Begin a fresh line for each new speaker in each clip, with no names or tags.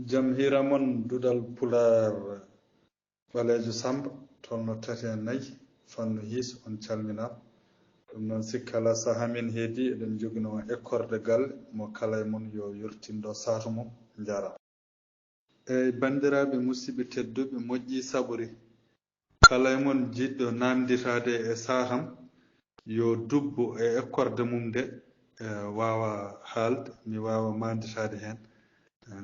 jamhira mon dudal pular ɓaleejo samba tolno 34 fannu his on calminama ɗum noon sikkala saha min heedi eɗen jogino écorde galle mo kala e mon yo yurtindo saatu mum jara eyyi bandiraɓe musidɓe tedduɓe moƴƴi saɓori kala e mon jiɗɗo namditade e saham yo dubbo e écorde mum nde wawa haalde mi wawa manditade hen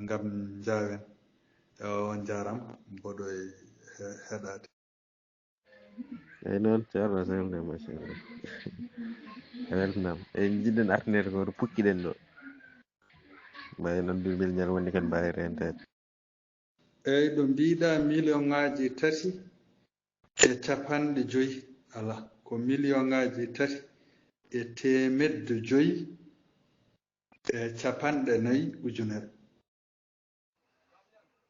ngam jawen on jarama mboɗo e heɗade
eyyi noon ceerno sehilde machallah a weltanama eyyi jiɗɗen artinede ko to pukkiɗen ɗo mbawi noon mbil ñal woni kadi mbawi rentede
eyyi ɗo mbiɗa million ŋaji 3 e capanɗe 5 ala ko million ŋaji 3 e temedde 5 e capanɗe 4 ujunere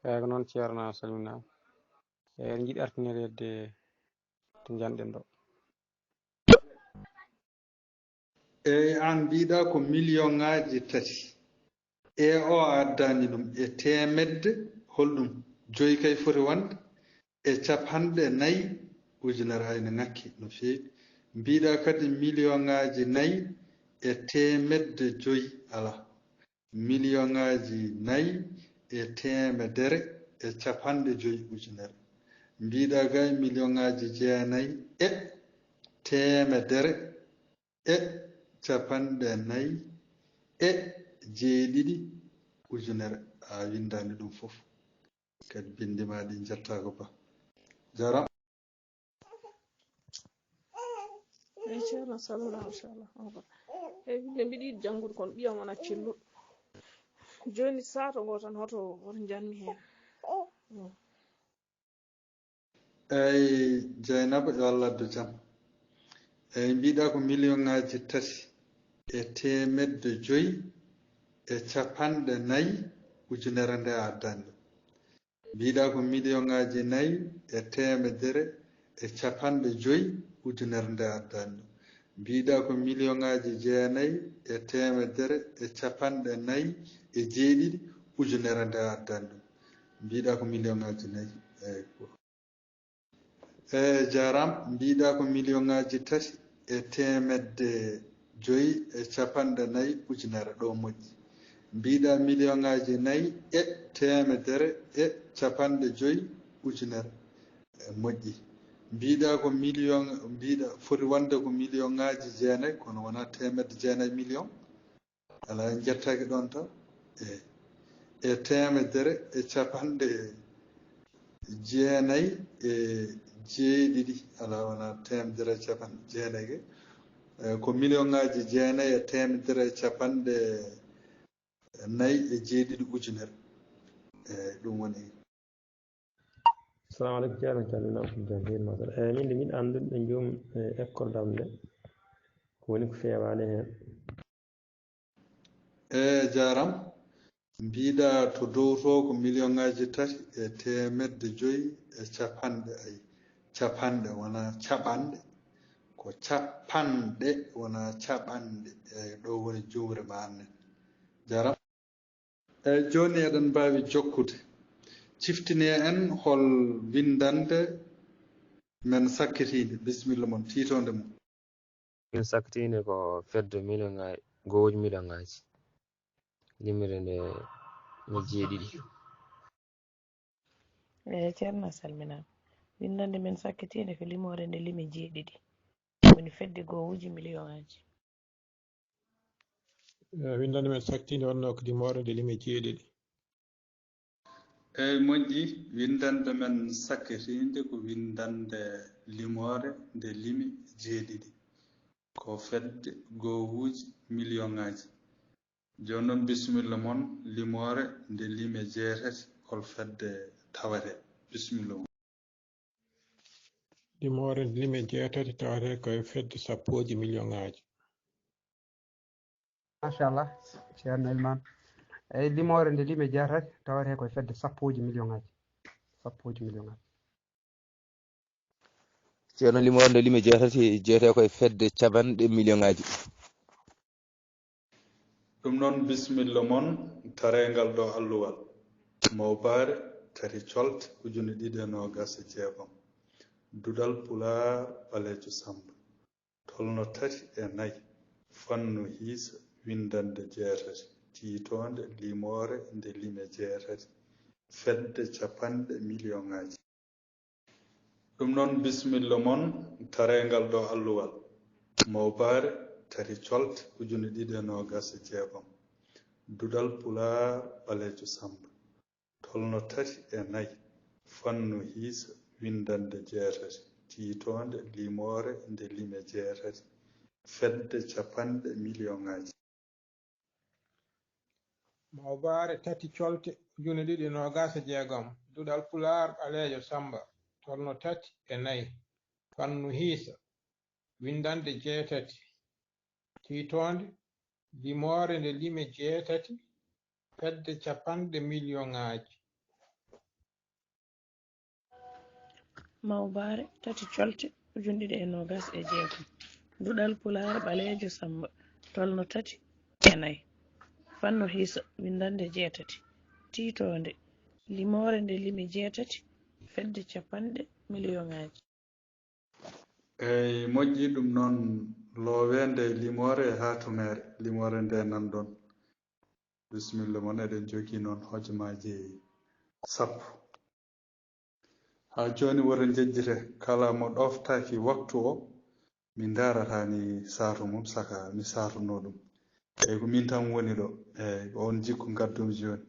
eyyi ko noon ceerno salminama eyyi jiiɗi artinede hedde to janɗen ɗo
eyyi an mbiɗa ko million ŋaji 3 e o addani ɗum e temedde holɗum 5 kay foti wonde e capanɗe 4 ujunere hayno ngakki no feewi mbiɗa kadi million ŋaji 4 e temedde 5 ala million ŋaji 4 e temedere e capanɗe 5 ujunere mbiɗa gay million ŋaji 9 e temedere e capanɗe 4 e 7 ujunere a windani ɗum fof kadi bindima ɗi jettako ba jaram
eyyi ceerno salminama inchallah eyyi winde mbiɗa yiɗi janggude kono ɓiyam wona celluɗo joni sato ngo tan hoto janmi hen
eyyi Dieynaba yo Allah addu jaam eyyi mbiɗa ko million ŋaji 3 e temedde 5 e capanɗe 4 ujunere nde addani ɗum mbiɗa ko million ŋaji 4 e temedere e capanɗe 5 ujunere nde addani ɗum mbiɗa ko million ŋaji 9 e temedere e capanɗe 4 e 7 ujunere nde addani ɗum mbiɗa ko million ŋaji 4 eyyi jaram mbiɗa ko million ŋaji 3 e temedde 5 e capanɗe 4 ujunere ɗo moƴƴi mbiɗa million ŋaji 4 e temedere e capanɗe 5 ujunere moƴƴi mbiɗa ko million mbiɗa foti wonde ko million ŋaji 9 kono wona temedde 9 million ala en jettaki ɗon taw e temedere e capanɗe 9 e 7 ala wona temedere e capanɗe 9 ko million ŋaji 9 e temedere e capanɗe 4 e 7 ujunere ɗum woni
assalamu aleykum ceerno calminama ko jam masala eyyi min de min andude ɓe joom école am nde ko woni ko fewani hen
jaram mbiɗa to dow to ko million ŋaji 3 e temedde 5 e capanɗe wona caɓanɗe ko capanɗe wona caɓanɗe eyyi ɗo woni jumre ma annen jaram eyyi joni eɗen mbawi jokkude ciftine en hol windande men sakkitide bisimilla moon titode mum
min sakkitinde ko fedde million ŋaji gowoji million ŋaji limire nde mi jeeɗiɗi
eyyi ceerno salminama windande men sakkitinde ko limore nde limi jeeɗiɗi woni fedde gowuji million ŋaji
windande men sakkitinde wonno ko limore nde limi jeeɗiɗi
eyyi moƴƴi windande men sakkitinde ko windande limore nde limi jeeɗiɗi ko fedde gowuji million ŋaji joni noon bisimilla moon limore nde limi jeetati hol fedde tawate bisimilla moon
limore nde limi jeetati tawate koye fedde sappoji million ŋaji
machallah ceerno Elimane eyyi limore nde limi jeetati tawate koye fedde sappoji million ŋaji
ceerno limore nde limi jeetati jeete koye fedde capanɗe million ŋaji
ɗum noon bisimilla moon tarengal ɗo alluwal mawbare tati colte ujune ɗiɗi e nogas e jeegom dudal pular ɓalejo samba tolno tati e nayi fannu hiisa windande jeetati tiitonde limore nde lime jeetati fedde capanɗe million ŋaji ɗum noon bisimilla mon tarengal ɗo alluwal mawbare tati colte ujune ɗiɗi e nogas e jeegom dudal pular ɓalejo samba tolno tati e nayi fannu hiisa windande jeetati tiitonde limore nde lime jeetati fedde capanɗe million ŋaji
mawbare tati colte ujune ɗiɗi nogas e jeegom dudal pular ɓalejo samba tolno tati e nayi fannu hiisa windande jeetati tiitonde limore nde lime jeetati fedde capanɗe million ŋaji
mawbare tati colte ujune ɗiɗi e nogas e jeegom dudal pular ɓalejo samba tolno tati e nayi fannu hiisa windande jeetati tiitonde limore nde lime jeetati fedde capanɗe million ŋaji
eyi moƴƴi ɗum noon loowende limore e hatumere limore nde nan ɗon bisimilla moon eɗen jogii noon hojomaji 10 ha joni woro jejjite kala mo ɗoftaki waktu o min daratani saatu mum saka mi saatuno ɗum eyi ko min tan woni ɗo eyi on jikku gaddumi joni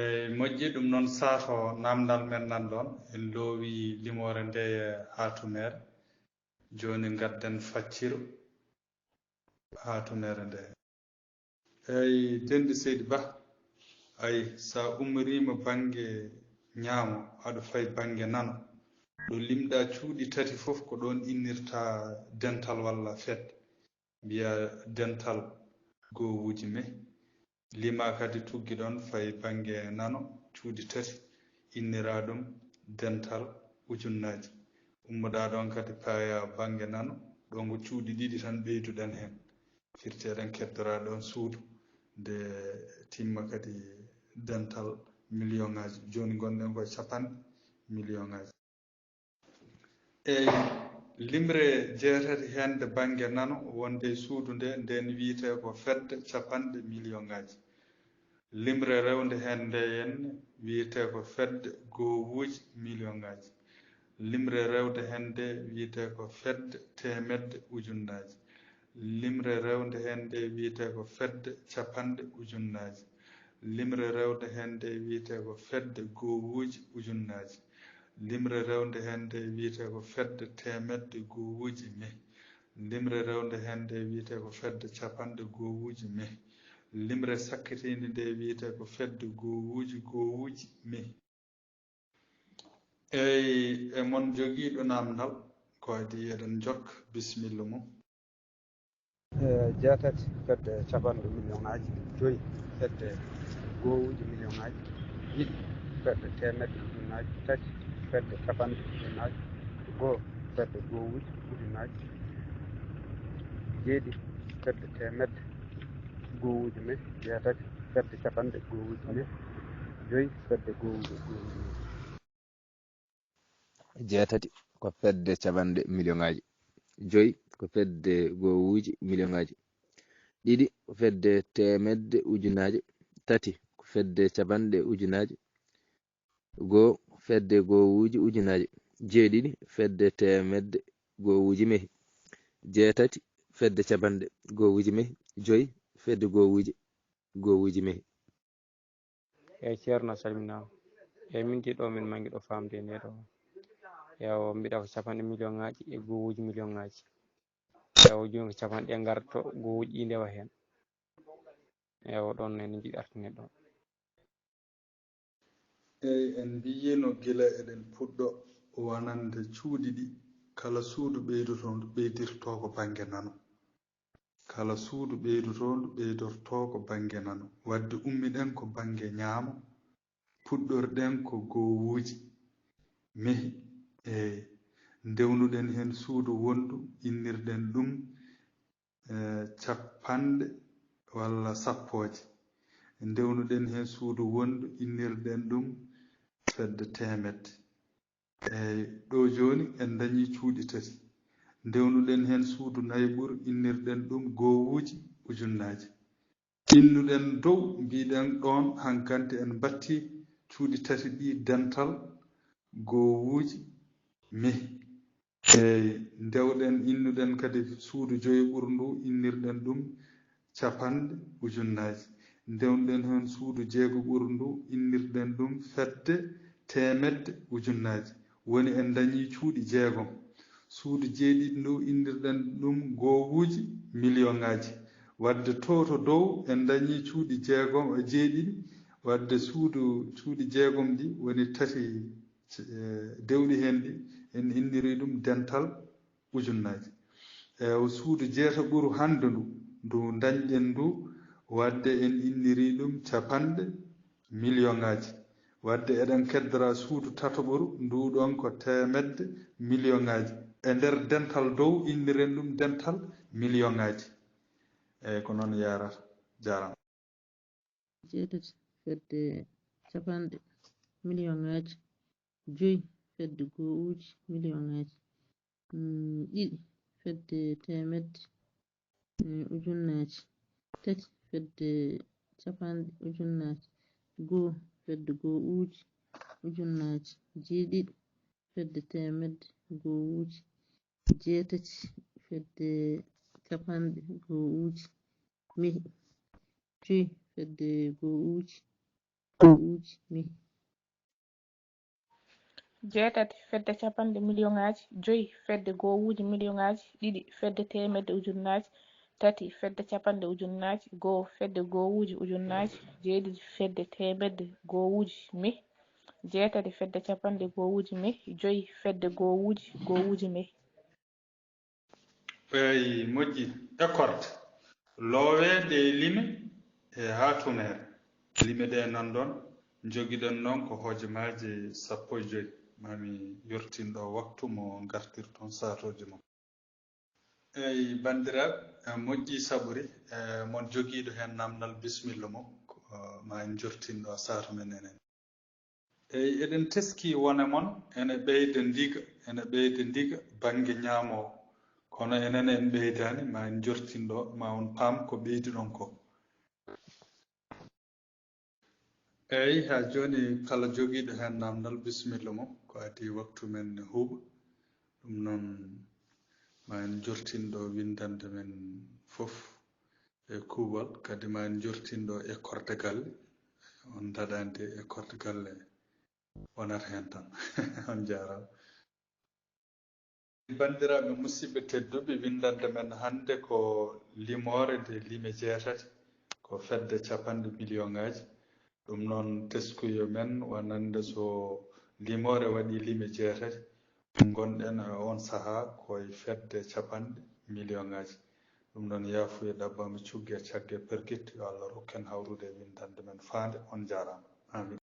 eyi moƴƴi ɗum noon saato namdal men nan ɗon en loowi limore nde e hatumere joni gadden facciro hatumere nde eyi dendi seydi ba ayi sa umrima banggue ñaamo aɗa fayi banggue nano ɗo limɗa cuuɗi tati fof ko ɗon innirta dental walla fedde mbiya dental gowuji me lima kadi tuggi ɗon fayi banggue nano cuuɗi tati innira ɗum dental ujunnaji ummoɗa ɗon kadi paya banggue nano ɗon ko cuuɗi ɗiɗi tan ɓeyduɗen hen firti eɗen keddora ɗon suudu nde timma kadi dental million ŋaji joni gonɗen koye capanɗe million ŋaji eyi limre jeetati hende banggue nano wonde e suudu nde nden wiite ko fedde capanɗe million ŋaji limre rewde hende henne wiite ko fedde gowuji million ŋaji limre rewde hende wiite ko fedde temedde ujunnaji limre rewde hende wiite ko fedde capanɗe ujunnaji limre rewde hende wiite ko fedde gowuji ujunnaji limre rewde hende wiite ko fedde temedde gowuji me limre rewde hende wiite ko fedde capanɗe gowuji me limre sakkitinde nde wiite ko fedde gowuji me eyi e mon jogiiɗo namdal ko adi eɗen jokka bisimilla mum
jeetati fedde capanɗe million ŋaji joyi fedde gowuji million ŋaji ɗiɗi fedde temedde ujunnaji tati fedde capanɗe ujunnaji goo fedde gowuji ujunnaji jeeɗiɗi fedde temedde gowuji me jeetati fedde capanɗe gowuji me joyi fedde gowuji me
jeetati ko fedde capanɗe million ŋaji joyi ko fedde gowuji million ŋaji ɗiɗi ko fedde temedde ujunnaje tati ko fedde capanɗe ujunnaje goo fedde gowuji ujunnaje jeeɗiɗi fedde temedde gowuji mehi jeetati fedde capanɗe gowuji mehi joyi fedde gowuji mehi
eyyi ceerno salminama eyyi min ɗo min mangi ɗo famde nde ɗo ewo mbiɗa ko capanɗe million ŋaji e gowuji million ŋaji ewo joni ko capanɗe garto gowuji ɗi ndewa hen ewo ɗon ene jiiɗi artine ɗon
eyi en mbiyino gila eɗen puɗɗo wonande cuuɗi ɗi kala suudu ɓeydutondu ɓeydirto ko banggue nano kala suudu ɓeydutondu ɓeydorto ko banggue nano wadde ummiɗen ko banggue ñaamo puɗɗorɗen ko gowuji mehi eyi ndewnuɗen hen suudu wondu innirɗen ɗum capanɗe walla sappoje ndewnuɗen heen suudu wondu innirɗen ɗum fedde temedde. Eyi ɗo joni en dañi cuuɗi tati. Ndewnuɗen heen suudu nayɓuru innirɗen ɗum gowuuji ujunnaje. Innuɗen dow mbiɗen ɗon hankkante en batti cuuɗi tati ɗi dental gowuuji mehi. Eyi ndewɗen innuɗen kadi suudu joyɓuru ndu innirɗen ɗum capanɗe ujunnaje. Ndewnuɗen heen suudu jeegoɓuru ndu innirɗen ɗum fedde temedde ujunnaje. Woni en dañi cuuɗi jeegom. Suudu jeeɗiɗi ndu innirɗen ɗum gowuuji million-ŋaji. Wadde to dow en dañi cuuɗi jeeɗiɗi. Wadde cuuɗi jeegom ɗi woni tati dewɗi heen ɗi en inniri ɗum dental ujunnaje. Suudu jeetaɓuru hande ndu dañɗen ndu wadde en inniri ɗum capanɗe million-ŋaji. Wadde eɗen keddora suudu tataɓuru ndu ɗon ko temedde million-ŋaji. E nder dental dow inniren ɗum dental million-ŋaji. Eyi ko noon yarata. Jarama.
Jeetati fedde capanɗe million-ŋaji. 5 fedde gowuuji million-ŋaji. 2 fedde temedde ujunnaje. 3 fedde capanɗe ujunnaje. 1 fedde gowuuji ujunnaje. 7 fedde temedde gowuuji. 8 fedde capanɗe gowuuji mehi. 5 fedde gowuuji mehi.
8 fedde capanɗe million-ŋaji. 5 fedde gowuuji million-ŋaji. 2 fedde temedde ujunnaje. 3 fedde capanɗe ujunnaje. 1 fedde gowuuji ujunnaje. 7 fedde temedde gowuuji mehi. 8 fedde capanɗe gowuuji mehi. 5 fedde gowuuji mehi.
Eyi moƴƴi écorte looweede lime haa tumere. Lime ɗe nan ɗon jogiɗen noon ko hojomaaji 15 mami yortinɗo waktu mo gartirton saatoje mon. Eyi banndiraaɓe moƴƴi saɓori mon jogiiɗo heen namdal bisimilla mo ma en jortinɗo saato men enen. Eyi eɗen teski wone mon ene ɓeyda ndiga baŋnge ñaamowo. Kono enen en ɓeydaani ma en jortinɗo ma on paam ko ɓeydi ɗon ko. Eyi haa jooni kala jogiiɗo heen namdal bisimilla mo ko adi waktu men ne huuɓa. Ɗum noon ma en jortinɗo windande men fof e kuuɓal kadi ma en jortinɗo e korde galle. On daɗaande e korde galle wonata heen tan. On jaaraama. Banndiraaɓe musidɓe tedduɓe windande men hannde ko limoore nde lime 8 ko fedde capanɗe million-ŋaji. Ɗum noon teskuyo men wonande so limoore waɗi lime 8 gonɗen e on sahaa koye fedde capanɗe million-ŋaji. Ɗum noon yaafuya ɗabbami cugge cagge pergitte yo Allah rokken hawrude e windande men faande. On jaaraama. Amin.